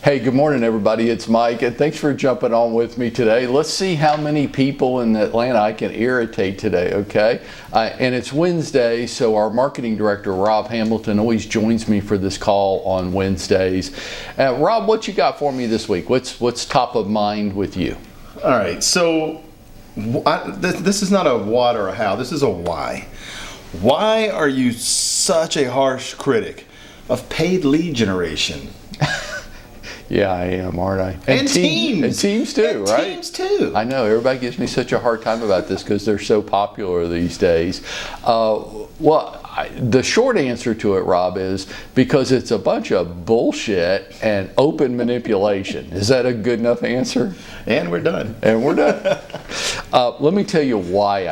Hey, good morning, everybody. It's Mike, and thanks for jumping on with me today. Let's see how many people in Atlanta I can irritate today, okay? And it's Wednesday, so our marketing director, Rob Hamilton, always joins me for this call on Wednesdays. Rob, what you got for me this week? What's top of mind with you? All right, so this is not a what or a how, this is a why. Why are you such a harsh critic of paid lead generation? Yeah, I am, aren't I? And teams. And teams too, right? Teams too. I know, everybody gives me such a hard time about this because they're so popular these days. The short answer to it, Rob, is because it's a bunch of bullshit and open manipulation. Is that a good enough answer? And we're done. And we're done. Let me tell you why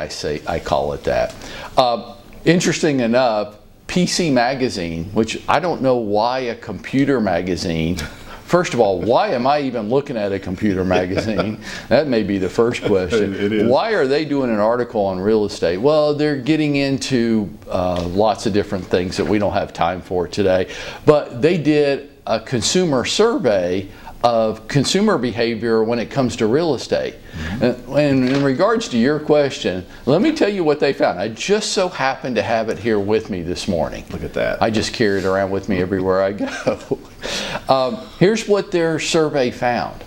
I call it that. Interesting enough, PC Magazine, which I don't know why a computer magazine. First of all, why am I even looking at a computer magazine? That may be the first question. It is. Why are they doing an article on real estate? Well, they're getting into lots of different things that we don't have time for today. But they did a consumer survey of consumer behavior when it comes to real estate. Mm-hmm. And in regards to your question, let me tell you what they found. I just so happened to have it here with me this morning. Look at that. I just carry it around with me everywhere I go. Here's what their survey found.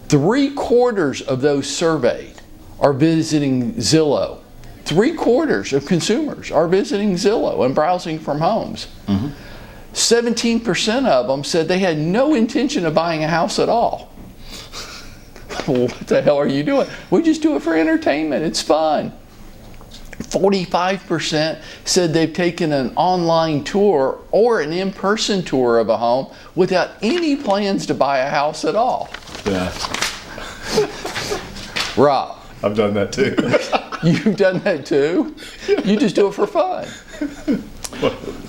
3/4 of those surveyed are visiting Zillow. 3/4 of consumers are visiting Zillow and browsing from homes. Mm-hmm. 17% of them said they had no intention of buying a house at all. What the hell are you doing? We just do it for entertainment. It's fun. 45% said they've taken an online tour or an in-person tour of a home without any plans to buy a house at all. Yeah. Rob. I've done that too. You've done that too? You just do it for fun.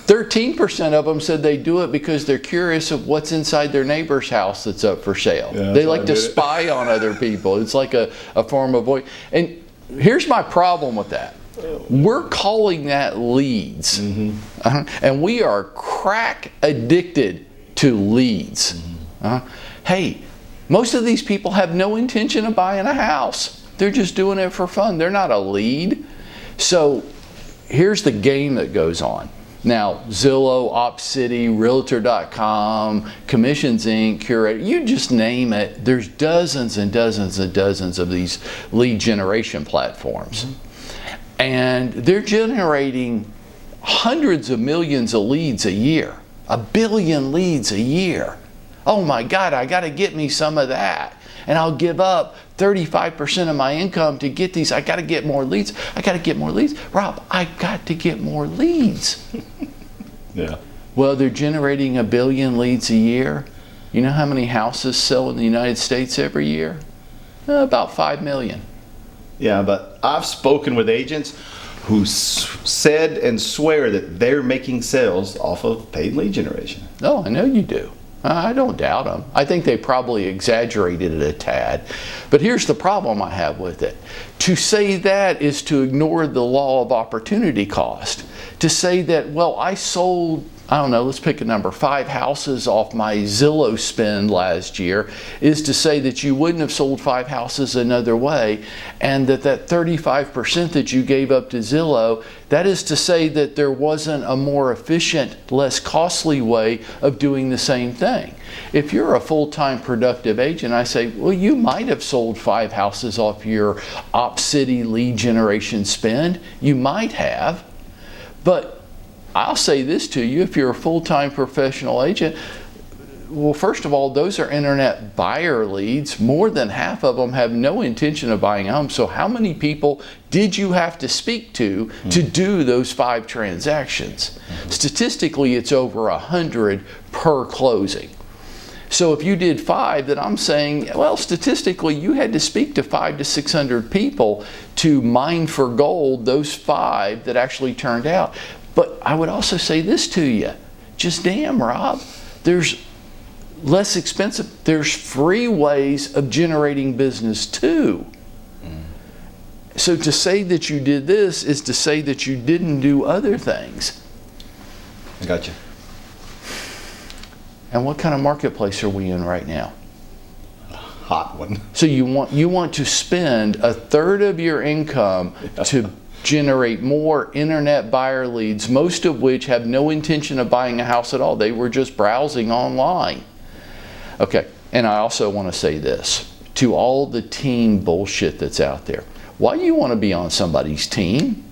13% of them said they do it because they're curious of what's inside their neighbor's house that's up for sale. Yeah, they like to spy on other people. It's like a form of voice. And here's my problem with that. We're calling that leads. Mm-hmm. And we are crack addicted to leads. Mm-hmm. Hey, most of these people have no intention of buying a house. They're just doing it for fun. They're not a lead. So here's the game that goes on. Now, Zillow, OpCity, Realtor.com, Commissions Inc., Curator, you just name it. There's dozens and dozens and dozens of these lead generation platforms. Mm-hmm. And they're generating hundreds of millions of leads a year. 1 billion leads a year. Oh my God, I got to get me some of that. And I'll give up 35% of my income to get these. I got to get more leads. I got to get more leads. Rob, I got to get more leads. Yeah. Well, they're generating 1 billion leads a year. You know how many houses sell in the United States every year? About 5 million. Yeah, but I've spoken with agents who said and swear that they're making sales off of paid lead generation. Oh, I know you do. I don't doubt them. I think they probably exaggerated it a tad. But here's the problem I have with it. To say that is to ignore the law of opportunity cost. To say that, well, I sold, I don't know, let's pick a number, 5 houses off my Zillow spend last year, is to say that you wouldn't have sold 5 houses another way, and that 35% that you gave up to Zillow, that is to say that there wasn't a more efficient, less costly way of doing the same thing. If you're a full-time productive agent, I say, well, you might have sold 5 houses off your OpCity lead generation spend. You might have. But I'll say this to you, if you're a full-time professional agent, well, first of all, those are internet buyer leads. More than half of them have no intention of buying a home. So how many people did you have to speak to do those 5 transactions? Statistically, it's over 100 per closing. So if you did 5, then I'm saying, well, statistically, you had to speak to 500 to 600 people to mine for gold those 5 that actually turned out. But I would also say this to you, just damn, Rob, there's less expensive, there's free ways of generating business too. So to say that you did this is to say that you didn't do other things. I got you. And what kind of marketplace are we in right now? Hot one. So you want to spend a third of your income to generate more internet buyer leads, most of which have no intention of buying a house at all. They were just browsing online. Okay, and I also want to say this to all the team bullshit that's out there. Why do you want to be on somebody's team?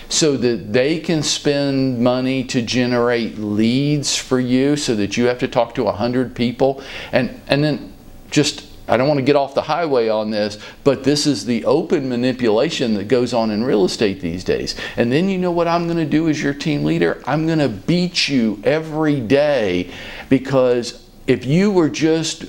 So that they can spend money to generate leads for you so that you have to talk to 100 people and then just, I don't want to get off the highway on this, but this is the open manipulation that goes on in real estate these days. And then you know what I'm going to do as your team leader? I'm going to beat you every day, because if you were just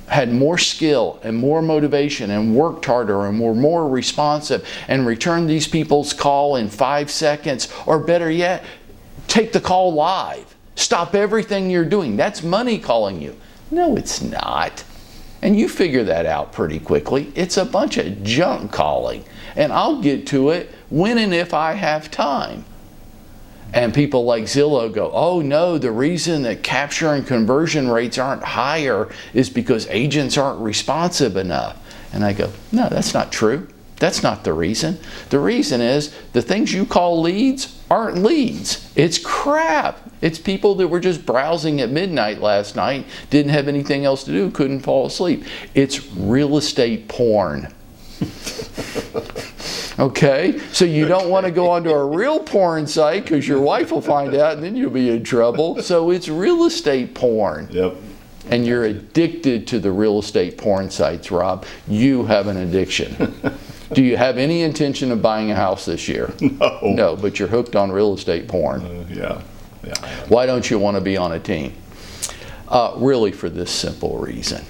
had more skill and more motivation and worked harder and were more responsive and returned these people's call in 5 seconds, or better yet, take the call live. Stop everything you're doing. That's money calling you. No, it's not. And you figure that out pretty quickly. It's a bunch of junk calling. And I'll get to it when and if I have time. And people like Zillow go, oh no, the reason that capture and conversion rates aren't higher is because agents aren't responsive enough. And I go, no, that's not true. That's not the reason. The reason is the things you call leads aren't leads. It's crap. It's people that were just browsing at midnight last night, didn't have anything else to do, couldn't fall asleep. It's real estate porn. Okay, so you don't want to go onto a real porn site because your wife will find out and then you'll be in trouble. So it's real estate porn. Yep. And you're addicted to the real estate porn sites, Rob. You have an addiction. Do you have any intention of buying a house this year? No. No, but you're hooked on real estate porn. Yeah. Why don't you want to be on a team? Really for this simple reason.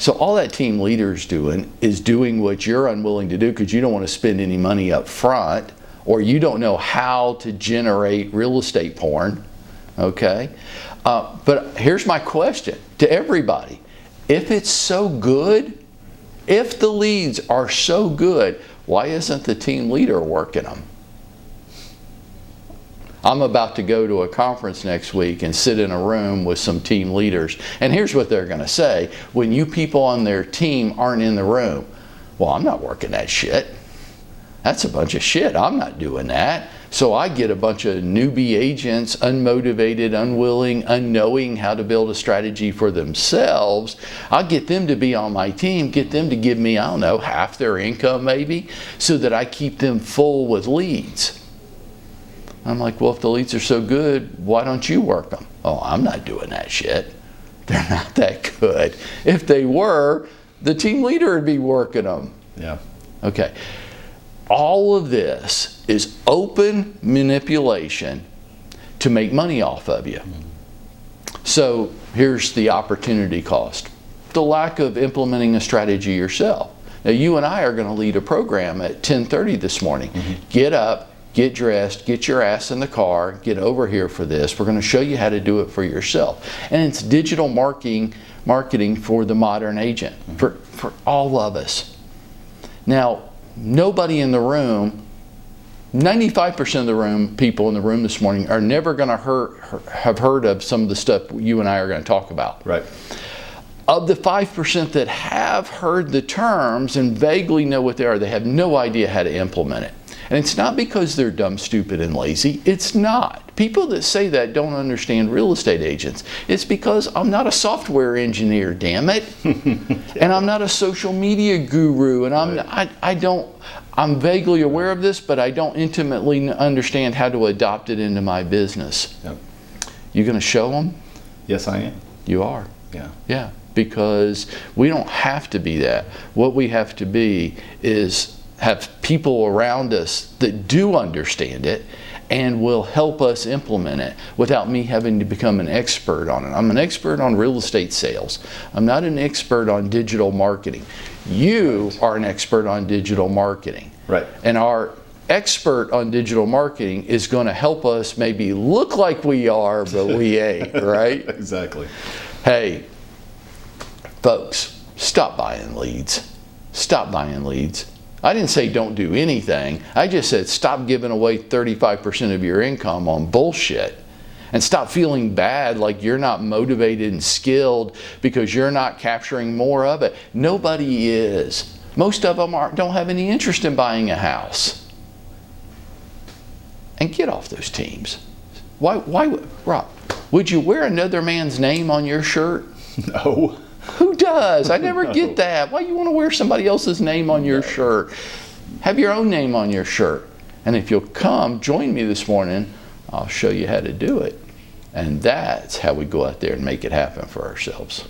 So all that team leader's doing is doing what you're unwilling to do because you don't want to spend any money up front, or you don't know how to generate real estate porn, okay? But here's my question to everybody. If it's so good, if the leads are so good, why isn't the team leader working them? I'm about to go to a conference next week and sit in a room with some team leaders. And here's what they're going to say when you people on their team aren't in the room. Well, I'm not working that shit. That's a bunch of shit. I'm not doing that. So I get a bunch of newbie agents, unmotivated, unwilling, unknowing how to build a strategy for themselves. I'll get them to be on my team, get them to give me, I don't know, half their income maybe, so that I keep them full with leads. I'm like, well, if the leads are so good, why don't you work them? Oh, I'm not doing that shit. They're not that good. If they were, the team leader would be working them. Yeah. Okay. All of this is open manipulation to make money off of you. So here's the opportunity cost. The lack of implementing a strategy yourself. Now, you and I are going to lead a program at 10:30 this morning. Get up, get dressed, get your ass in the car, get over here for this. We're going to show you how to do it for yourself. And it's digital marketing for the modern agent, for all of us. Now, nobody in the room, 95% of the room, people in the room this morning are never going to have heard of some of the stuff you and I are going to talk about. Right. Of the 5% that have heard the terms and vaguely know what they are, they have no idea how to implement it. And it's not because they're dumb, stupid, and lazy. It's not. People that say that don't understand real estate agents. It's because I'm not a software engineer, damn it. And I'm not a social media guru. And I'm vaguely aware of this, but I don't intimately understand how to adopt it into my business. Yep. You going to show them? Yes, I am. You are. Yeah. Yeah. Because we don't have to be that. What we have to be is have people around us that do understand it and will help us implement it without me having to become an expert on it. I'm an expert on real estate sales. I'm not an expert on digital marketing. You are an expert on digital marketing. Right. And our expert on digital marketing is going to help us maybe look like we are, but we ain't, right? Exactly. Hey, folks, stop buying leads. Stop buying leads. I didn't say don't do anything. I just said stop giving away 35% of your income on bullshit And stop feeling bad like you're not motivated and skilled because you're not capturing more of it. Nobody is. Most of them don't have any interest in buying a house. And get off those teams. Why, Rob, would you wear another man's name on your shirt? No. Who does? I never get that. Why you want to wear somebody else's name on your shirt? Have your own name on your shirt. And if you'll come, join me this morning, I'll show you how to do it. And that's how we go out there and make it happen for ourselves.